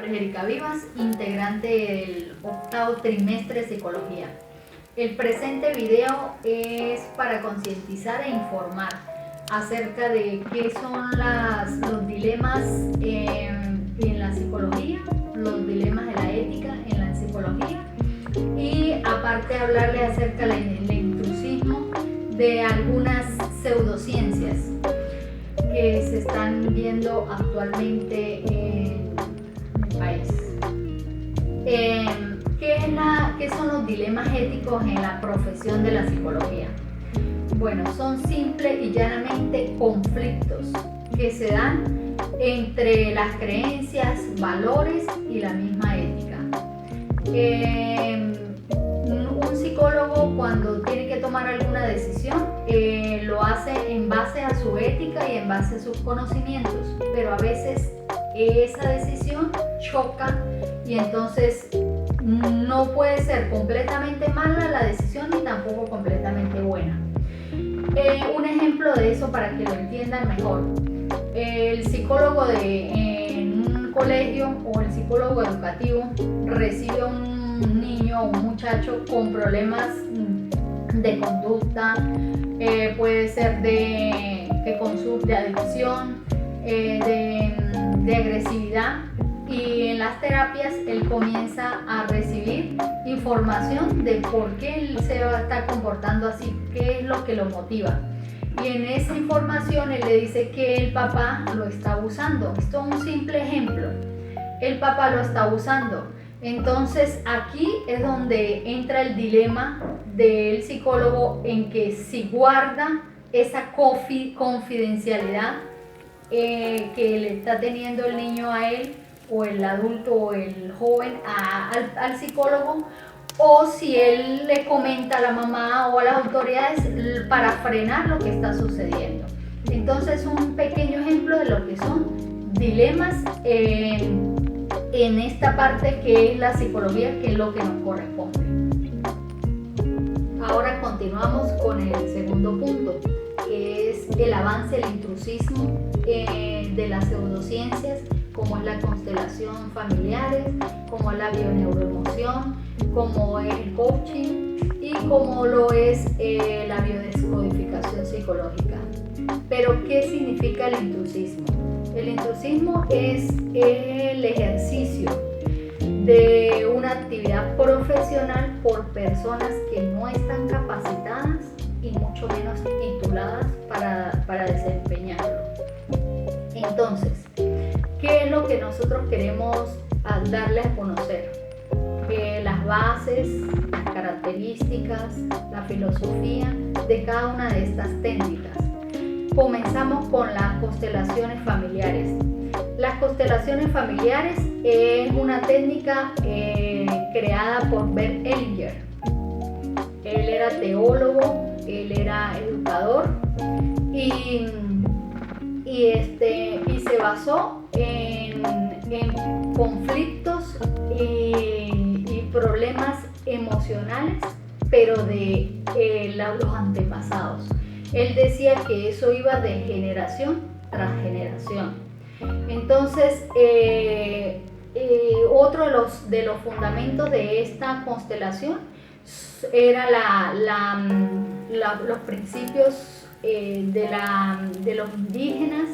nombre es Erika Vivas, integrante del octavo trimestre de Psicología. El presente video es para concientizar e informar acerca de qué son los dilemas en la psicología, los dilemas de la ética en la psicología, y aparte hablarles acerca del intrusismo de algunas pseudociencias que se están viendo actualmente en el país. ¿Qué son los dilemas éticos en la profesión de la psicología? Bueno, son simple y llanamente conflictos que se dan entre las creencias, valores y la misma ética. Un psicólogo, cuando tiene que tomar alguna decisión, lo hace en base a su ética y en base a sus conocimientos, pero a veces esa decisión choca y entonces no puede ser completamente mala la decisión ni tampoco completamente buena. Un ejemplo de eso para que lo entiendan mejor: el psicólogo en un colegio o el psicólogo educativo recibe a un niño o un muchacho con problemas de conducta, puede ser de adicción, de agresividad, y en las terapias él comienza a recibir información de por qué él se está comportando así, qué es lo que lo motiva. Y en esa información él le dice que el papá lo está abusando. Esto es un simple ejemplo. El papá lo está abusando. Entonces aquí es donde entra el dilema del psicólogo, en que si guarda esa confidencialidad que le está teniendo el niño a él, o el adulto o el joven al psicólogo, o si él le comenta a la mamá o a las autoridades para frenar lo que está sucediendo. Entonces, un pequeño ejemplo de lo que son dilemas en esta parte que es la psicología, que es lo que nos corresponde. Ahora continuamos con el segundo punto, que es el avance del intrusismo de las pseudociencias, como es la constelación familiares, como es la bioneuroemoción, como es el coaching y como lo es la biodescodificación psicológica. Pero, ¿qué significa el intrusismo? El intrusismo es el ejercicio de una actividad profesional por personas que no están capacitadas y mucho menos tituladas para desempeñarlo. Entonces, ¿qué es lo que nosotros queremos darles a conocer? Las bases, las características, la filosofía de cada una de estas técnicas. Comenzamos con las constelaciones familiares. Las constelaciones familiares es una técnica creada por Bert Hellinger. Él era teólogo, él era educador y se basó en conflictos y problemas emocionales, pero de los antepasados. Él decía que eso iba de generación tras generación. Entonces, otro de los fundamentos de esta constelación era los principios de los indígenas,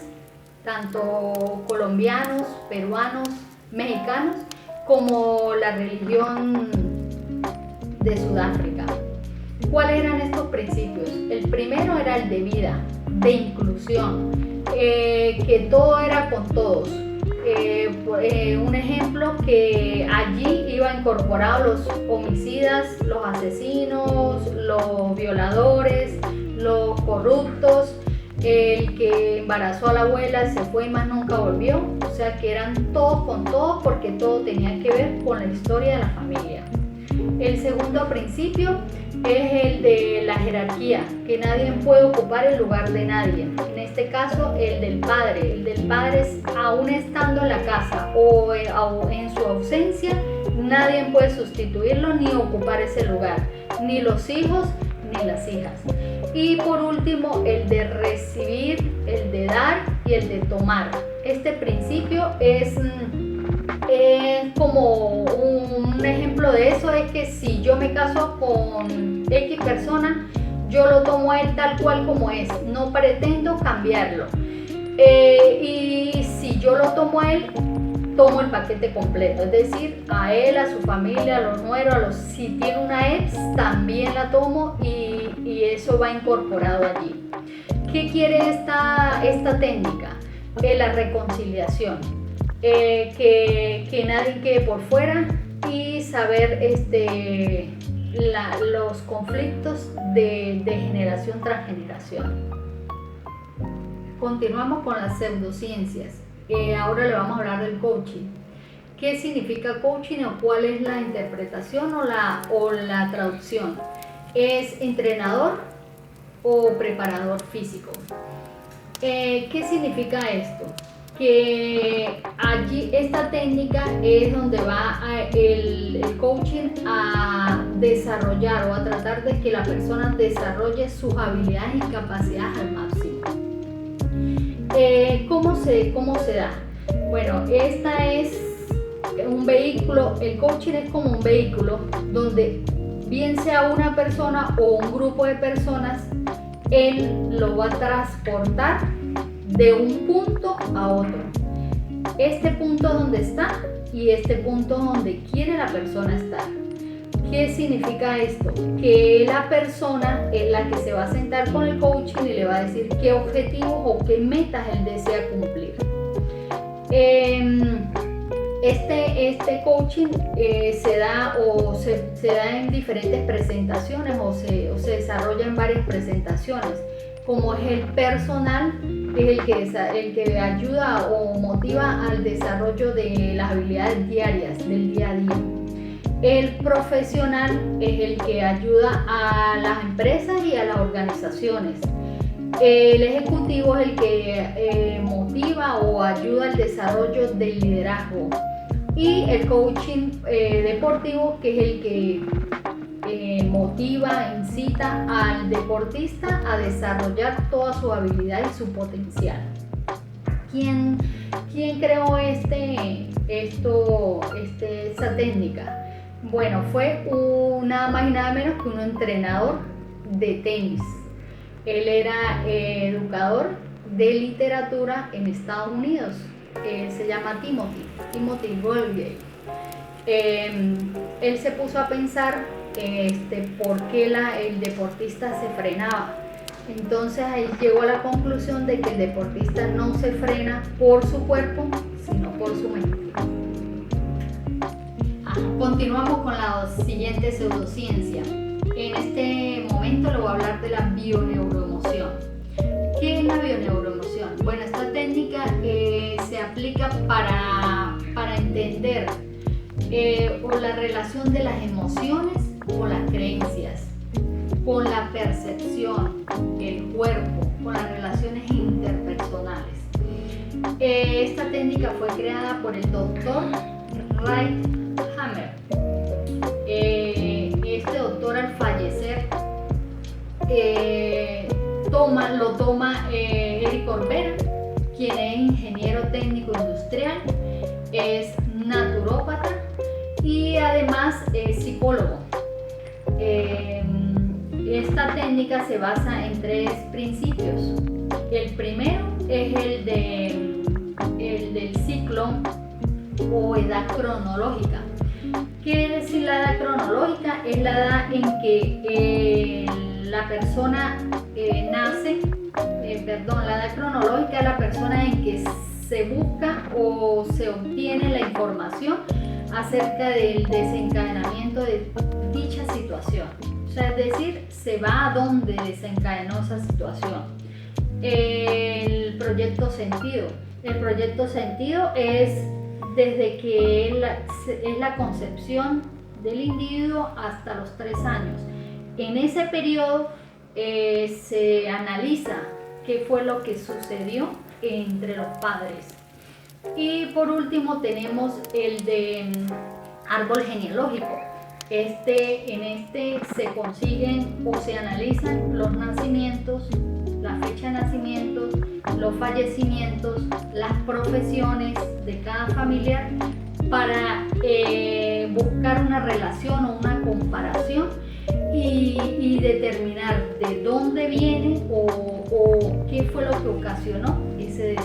tanto colombianos, peruanos, mexicanos, como la religión de Sudáfrica. ¿Cuáles eran estos principios? El primero era el de vida, de inclusión, que todo era con todos. Un ejemplo, que allí iban incorporados los homicidas, los asesinos, los violadores, los corruptos, el que embarazó a la abuela, se fue y más nunca volvió. O sea, que eran todos con todos, porque todo tenía que ver con la historia de la familia. El segundo principio es el de la jerarquía, que nadie puede ocupar el lugar de nadie. En este caso, el del padre. El del padre es, aún estando en la casa o en su ausencia, nadie puede sustituirlo ni ocupar ese lugar, ni los hijos ni las hijas. Y por último, el de recibir, el de dar y el de tomar. Este principio es como un ejemplo de eso es que si yo me caso con X persona, yo lo tomo a él tal cual como es, no pretendo cambiarlo. Y si yo lo tomo a él, tomo el paquete completo, es decir, a él, a su familia, a los nueros, si tiene una ex, también la tomo y eso va incorporado allí. ¿Qué quiere esta técnica? La reconciliación, que nadie quede por fuera y saber los conflictos de generación tras generación. Continuamos con las pseudociencias. Ahora le vamos a hablar del coaching. ¿Qué significa coaching o cuál es la interpretación o la traducción? ¿Es entrenador o preparador físico? ¿Qué significa esto? Que allí esta técnica es donde va el coaching a desarrollar o a tratar de que la persona desarrolle sus habilidades y capacidades al máximo. ¿Cómo se da? Bueno, esta es un vehículo, el coaching es como un vehículo donde bien sea una persona o un grupo de personas, él lo va a transportar de un punto a otro. Este punto donde está y este punto donde quiere la persona estar. ¿Qué significa esto? Que la persona es la que se va a sentar con el coaching y le va a decir qué objetivos o qué metas él desea cumplir. Este coaching se da en diferentes presentaciones o se desarrolla en varias presentaciones, como es el personal, que es el que ayuda o motiva al desarrollo de las habilidades diarias del día a día. El profesional es el que ayuda a las empresas y a las organizaciones. El ejecutivo es el que motiva o ayuda al desarrollo del liderazgo. Y el coaching deportivo, que es el que motiva, incita al deportista a desarrollar toda su habilidad y su potencial. ¿Quién creó esta técnica? Bueno, fue nada más y nada menos que un entrenador de tenis. Él era educador de literatura en Estados Unidos. Se llama Timothy Goldgate. Él se puso a pensar por qué el deportista se frenaba. Entonces ahí llegó a la conclusión de que el deportista no se frena por su cuerpo, sino por su mente. Continuamos con la siguiente pseudociencia. En este momento le voy a hablar de la bioneuroemoción. ¿Qué es la bioneuroemoción? Bueno, esta técnica se aplica para entender la relación de las emociones con las creencias, con la percepción, el cuerpo, con las relaciones interpersonales. Esta técnica fue creada por el doctor Ray Hammer. Este doctor, al fallecer, lo toma Eric Corbera, quien es ingeniero técnico industrial, es naturópata y además es psicólogo. Esta técnica se basa en 3 principios. El primero es el del ciclo o edad cronológica. ¿Qué quiere decir la edad cronológica? Es la edad en que la persona nace, la edad cronológica es la persona en que se busca o se obtiene la información acerca del desencadenamiento de dicha situación. O sea, es decir, se va a donde desencadenó esa situación. El proyecto sentido. El proyecto sentido es desde que es la concepción del individuo hasta los 3 años. En ese periodo se analiza qué fue lo que sucedió entre los padres. Y por último tenemos el de árbol genealógico. En este se consiguen o se analizan los nacimientos, la fecha de nacimiento, los fallecimientos, las profesiones de cada familiar para buscar una relación o una comparación y determinar de dónde viene o qué fue lo que ocasionó ese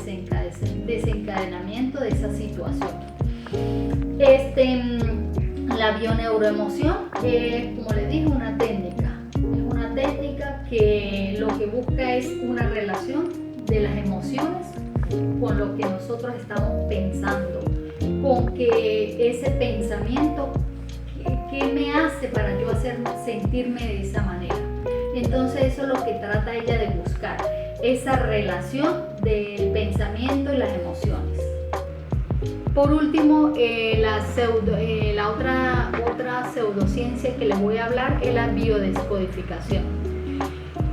desencadenamiento de esa situación. La bioneuroemoción es, como les dije, una técnica. Es una técnica que lo que busca es una relación de las emociones con lo que nosotros estamos pensando, con que ese pensamiento, ¿qué me hace para yo sentirme de esa manera? Entonces eso es lo que trata ella de buscar, esa relación del pensamiento y las emociones. Por último, la otra pseudociencia que les voy a hablar es la biodescodificación.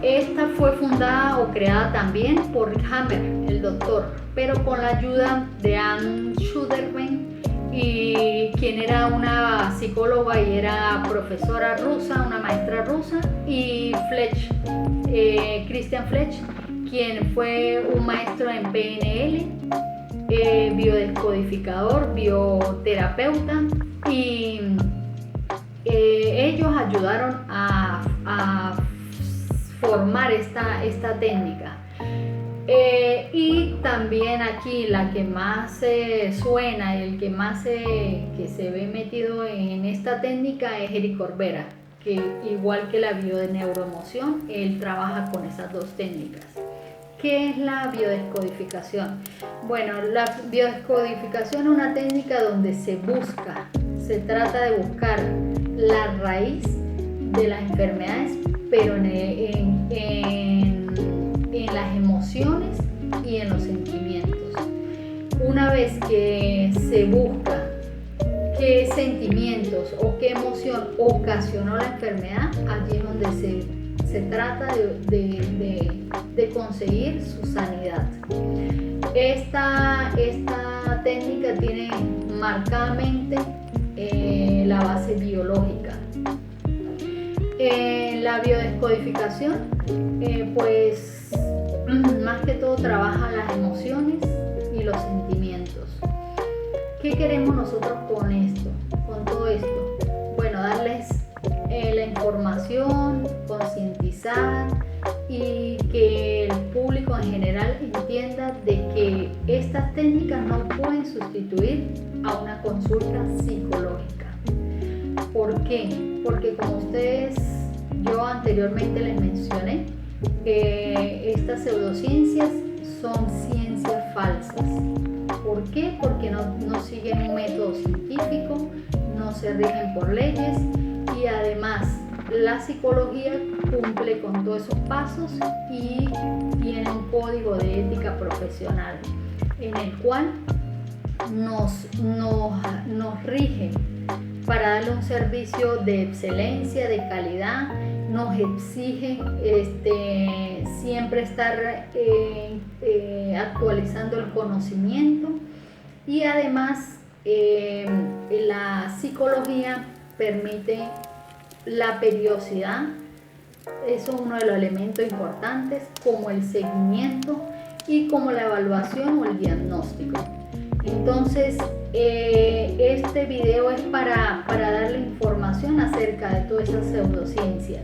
Esta fue fundada o creada también por Hammer, el doctor, pero con la ayuda de Anne Schulderbein, y quien era una psicóloga y era profesora rusa, una maestra rusa, y Christian Fletch, quien fue un maestro en PNL, biodescodificador, bioterapeuta, y ellos ayudaron a formar esta técnica. Y también aquí la que más suena, el que más que se ve metido en esta técnica es Eric Corbera, que igual que la bioneuroemoción, él trabaja con esas dos técnicas. ¿Qué es la biodescodificación? Bueno, la biodescodificación es una técnica donde se trata de buscar la raíz de las enfermedades, pero en las emociones y en los sentimientos. Una vez que se busca qué sentimientos o qué emoción ocasionó la enfermedad, allí es donde se trata de conseguir su sanidad. Esta técnica tiene marcadamente la base biológica. La biodescodificación, pues más que todo trabaja las emociones y los sentimientos. ¿Qué queremos nosotros con esto, con todo esto? Bueno, darles la información, concientizar y que el público en general entienda de que estas técnicas no pueden sustituir a una consulta psicológica. ¿Por qué? Porque como yo anteriormente les mencioné, estas pseudociencias son ciencias falsas. ¿Por qué? Porque no siguen un método científico, no se rigen por leyes y además la psicología cumple con todos esos pasos y tiene un código de ética profesional en el cual nos rige para darle un servicio de excelencia, de calidad. Nos exige siempre estar actualizando el conocimiento y además la psicología permite la periodicidad. Eso es uno de los elementos importantes, como el seguimiento y como la evaluación o el diagnóstico. Entonces este video es para darle información acerca de todas esas pseudociencias.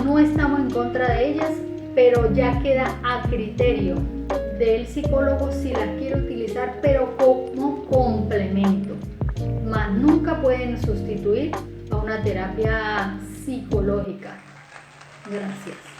No estamos en contra de ellas, pero ya queda a criterio del psicólogo si las quiere utilizar, pero como complemento. Mas nunca pueden sustituir a una terapia psicológica. Gracias.